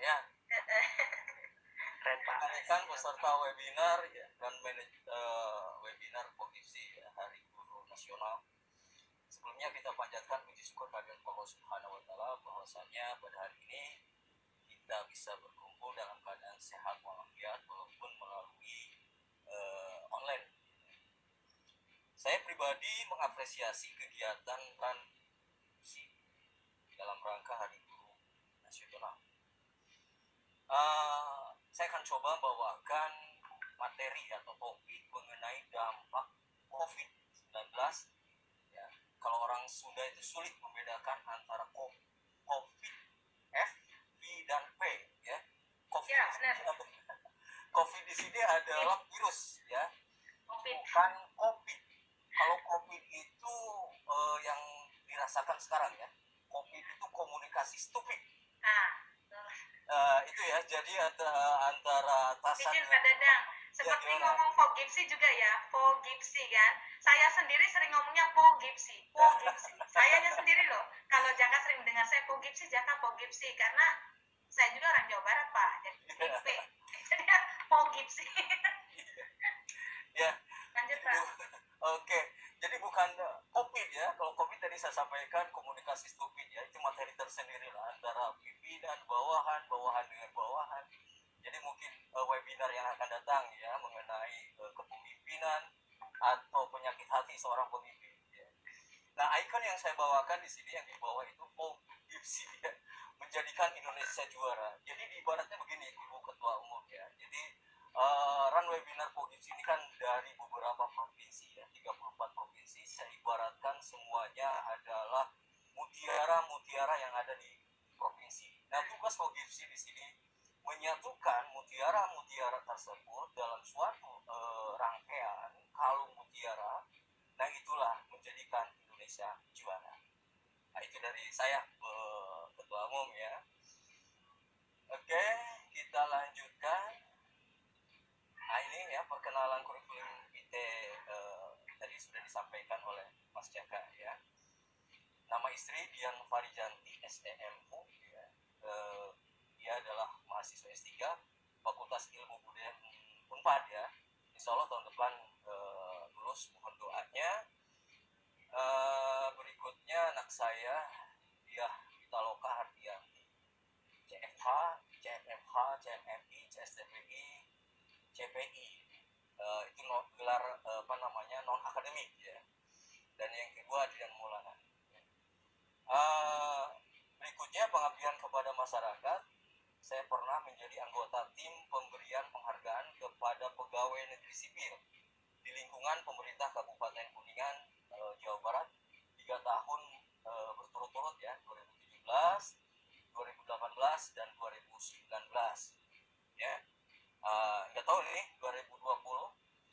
ya. Keren Pak. Rekan peserta webinar ya, dan webinar posisi ya, Hari Guru Nasional. Sebelumnya kita panjatkan puji syukur kehadirat Allah Subhanahu wa taala bahwasanya pada hari ini kita bisa berkumpul dalam keadaan sehat walafiat walaupun melalui online. Saya pribadi mengapresiasi kegiatan transisi dalam rangka Hari Guru Nasional. Saya akan coba bawakan materi atau topik mengenai dampak COVID-19. Ya, kalau orang Sunda itu sulit membedakan antara COVID, F, V, dan P. Ya, COVID, ya, COVID di sini adalah virus, ya, COVID. bukan COVID. Kalau COVID itu yang dirasakan sekarang ya, COVID itu komunikasi stupid. Itu ya, jadi antara atasan Izin Pak Dadang, seperti ngomong Pogipsi juga ya, Pogipsi kan. Saya sendiri sering ngomongnya Pogipsi. Sayanya sendiri loh, kalau Jaka sering dengar saya Pogipsi, Jaka Pogipsi, karena saya juga orang Jawa Barat Pak, jadi P. Jadi Pogipsi. Ya. Lanjut Pak. Oke, jadi bukan COVID ya. Kalau COVID tadi saya sampaikan komunikasi stupid ya, itu materi tersendiri lah antara pimpinan, bawahan dengan bawahan. Jadi mungkin webinar yang akan datang ya mengenai kepemimpinan atau penyakit hati seorang pemimpin. Ya. Nah, ikon yang saya bawakan di sini yang di bawah itu Pogipsi ya, menjadikan Indonesia juara. Jadi di ibaratnya begini, Ibu Ketua Umum ya. Jadi run webinar Pogipsi ini kan dari beberapa provinsi ya, 34 provinsi. Saya ibaratkan semuanya adalah mutiara-mutiara yang ada di provinsi. Nah, tugas Pogipsi di sini menyatukan mutiara-mutiara tersebut dalam suatu rangkaian kalung mutiara. Nah, itulah menjadikan Indonesia juara. Nah, itu dari saya, Ketua Umum ya. Oke, kita lanjutkan. Nah, ini ya perkenalan kurikulum IT tadi sudah disampaikan oleh Mas Jaka ya. Nama istri Dian Farijanti SEMU ya. Dia adalah mahasiswa S3 Fakultas Ilmu Budaya Unpad ya. Insya Allah tahun depan lulus, mohon doanya. Berikutnya anak saya dia Pitaloka Hardianti CFH, CMFH, CMMI, CSTPI, CPI. Itu gelar non akademik ya. Dan yang kedua Adrian Maulana. Berikutnya pengabdian kepada masyarakat. Saya pernah menjadi anggota tim pemberian penghargaan kepada pegawai negeri sipil di lingkungan pemerintah Kabupaten Kuningan, Jawa Barat 3 tahun berturut-turut ya, 2017, 2018 dan 2019 ya. Nggak tahu nih 2020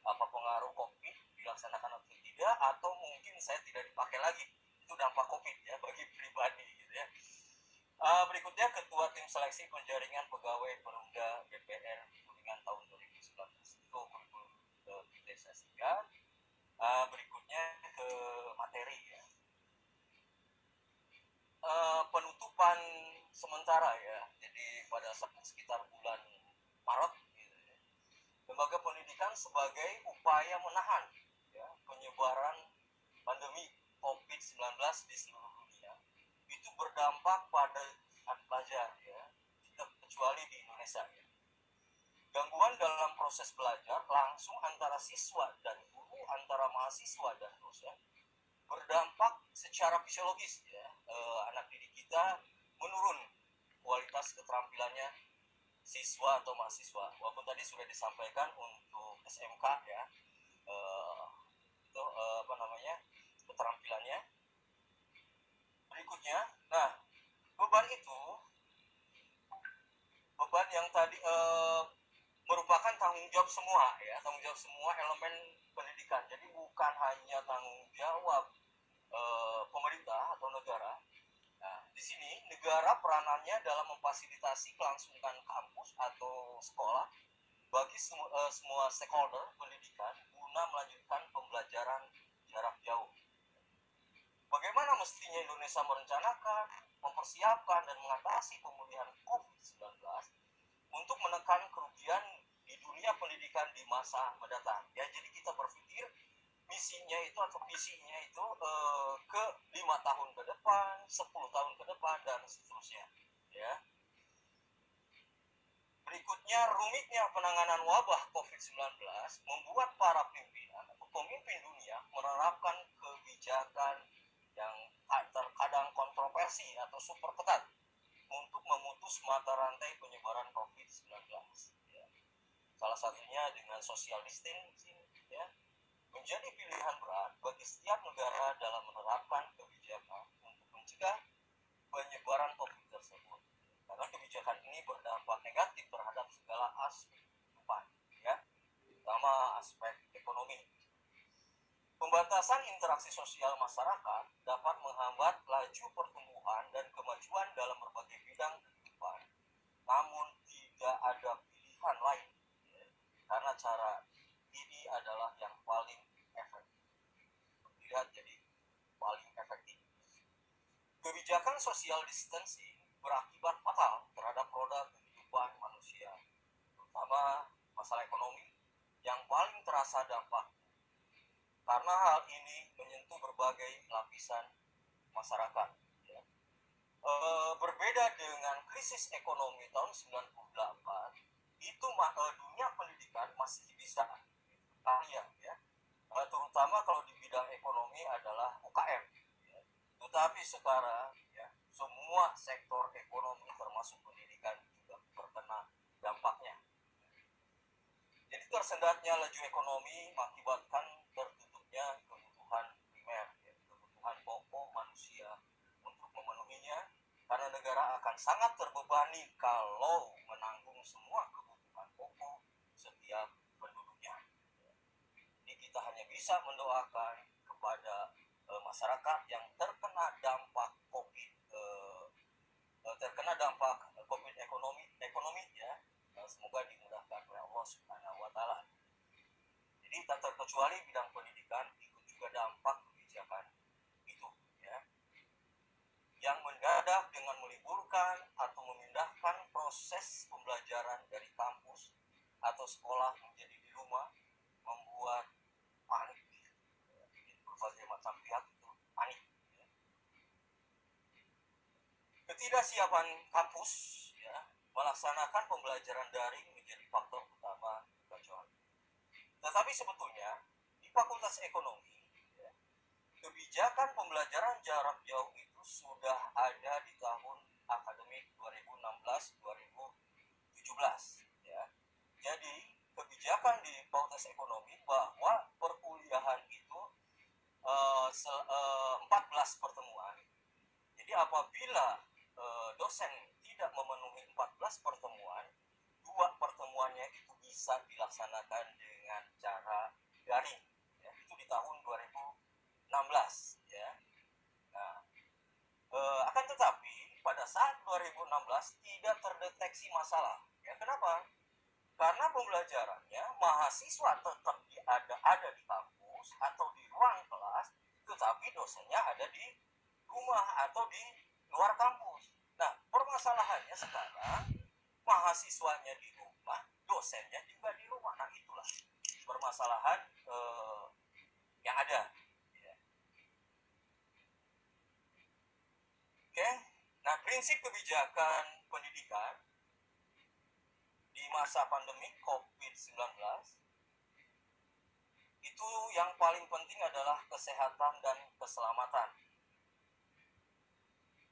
apa pengaruh COVID dilaksanakan atau tidak, atau mungkin saya tidak dipakai lagi. Itu dampak COVID ya bagi pribadi gitu ya. Berikutnya ketua tim seleksi penjaringan pegawai perumda BPR Kuningan tahun 2019. Itu kurikulum kita saya singkat. Berikutnya ke materi ya. Penutupan sementara ya. Jadi pada sekitar bulan Maret gitu ya. Lembaga pendidikan sebagai upaya menahan ya, penyebaran pandemi COVID-19 di seluruh dunia itu berdampak pada anak belajar ya, tidak kecuali di Indonesia ya. Gangguan dalam proses belajar langsung antara siswa dan guru, antara mahasiswa dan dosen berdampak secara fisiologis ya. Anak didik kita menurun kualitas keterampilannya siswa atau mahasiswa. Walaupun tadi sudah disampaikan untuk SMK ya, itu keterampilannya. Berikutnya, nah beban yang tadi merupakan tanggung jawab semua ya, tanggung jawab semua elemen pendidikan. Jadi bukan hanya tanggung jawab pemerintah atau negara. Nah, di sini negara peranannya dalam memfasilitasi kelangsungan kampus atau sekolah bagi semua stakeholder pendidikan guna melanjutkan pembelajaran jarak jauh. Bagaimana mestinya Indonesia merencanakan, mempersiapkan dan mengatasi pemulihan COVID-19 menekan kerugian di dunia pendidikan di masa mendatang. Ya, jadi kita berpikir misinya itu atau visinya itu ke 5 tahun ke depan, 10 tahun ke depan, dan seterusnya. Ya. Berikutnya, rumitnya penanganan wabah COVID-19 membuat para pimpinan atau pemimpin dunia menerapkan kebijakan yang terkadang kontroversi atau super ketat untuk memutus mata rantai penyebaran COVID-19. Ya. Salah satunya dengan social distancing, ya, menjadi pilihan berat bagi setiap negara dalam menerapkan kebijakan untuk mencegah penyebaran COVID tersebut. Karena kebijakan ini berdampak negatif terhadap segala aspek kehidupan, ya, terutama aspek ekonomi. Pembatasan interaksi sosial masyarakat dapat menghambat laju pertumbuhan dan kemajuan dalam berbagai bidang kehidupan. Namun tidak ada pilihan lain, ya, karena cara ini adalah yang paling efektif. Lihat, jadi paling efektif. Kebijakan social distancing berakibat fatal terhadap roda kehidupan manusia, terutama masalah ekonomi yang paling terasa dampak. Karena hal ini menyentuh berbagai lapisan masyarakat. Ya. Berbeda dengan krisis ekonomi tahun 98, itu dunia pendidikan masih bisa kaya, ya. Terutama kalau di bidang ekonomi adalah UKM. Ya. Tetapi sekarang, ya, semua sektor ekonomi termasuk pendidikan juga terkena dampaknya. Jadi tersendatnya laju ekonomi mengakibatkan tertutupnya kebutuhan primer, ya, kebutuhan pokok manusia untuk memenuhinya, karena negara akan sangat terbebani kalau menanggung semua kebutuhan pokok setiap penduduknya. Jadi kita hanya bisa mendoakan kepada masyarakat yang terkena dampak COVID, ekonomi, ya, semoga dimudahkan oleh Allah Subhanahu wa Ta'ala. Jadi tak terkecuali bidang pendidikan ikut juga dampak kebijakan itu, ya, yang mendadak dengan meliburkan atau memindahkan proses pembelajaran dari kampus atau sekolah menjadi di rumah, membuat panik, ya. Berbagai macam pihak itu panik, ya. Ketidaksiapan kampus, ya, melaksanakan pembelajaran daring menjadi faktor utama kekacauan. Tetapi sebetulnya di Fakultas Ekonomi, ya, kebijakan pembelajaran jarak jauh itu sudah ada di tahun akademik 2016-2017, ya. Jadi kebijakan di Fakultas Ekonomi bahwa perkuliahan itu 14 pertemuan. Jadi apabila dosen tidak memenuhi 14 pertemuan, 2 pertemuannya itu bisa dilaksanakan dengan cara daring, ya. Itu di tahun 2016, ya. Nah, akan tetapi pada saat 2016 tidak terdeteksi masalah, ya. Kenapa? Karena pembelajarannya mahasiswa tetap ada di kampus atau di ruang kelas, tetapi dosennya ada di rumah atau di luar kampus. Nah, permasalahannya sekarang mahasiswanya di rumah, dosennya juga di rumah. Nah, itulah permasalahan yang ada. Ya. Oke, nah, prinsip kebijakan pendidikan di masa pandemi COVID-19 itu yang paling penting adalah kesehatan dan keselamatan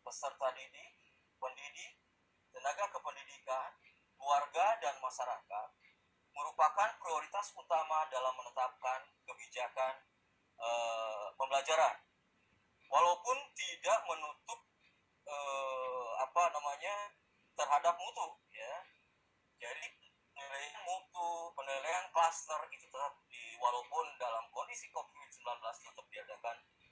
peserta didik, pendidik, tenaga kependidikan, keluarga, dan masyarakat merupakan prioritas utama dalam menetapkan kebijakan pembelajaran, walaupun tidak menutup terhadap mutu, ya. Jadi penilaian mutu, penilaian klaster itu tetap walaupun dalam kondisi COVID-19 tetap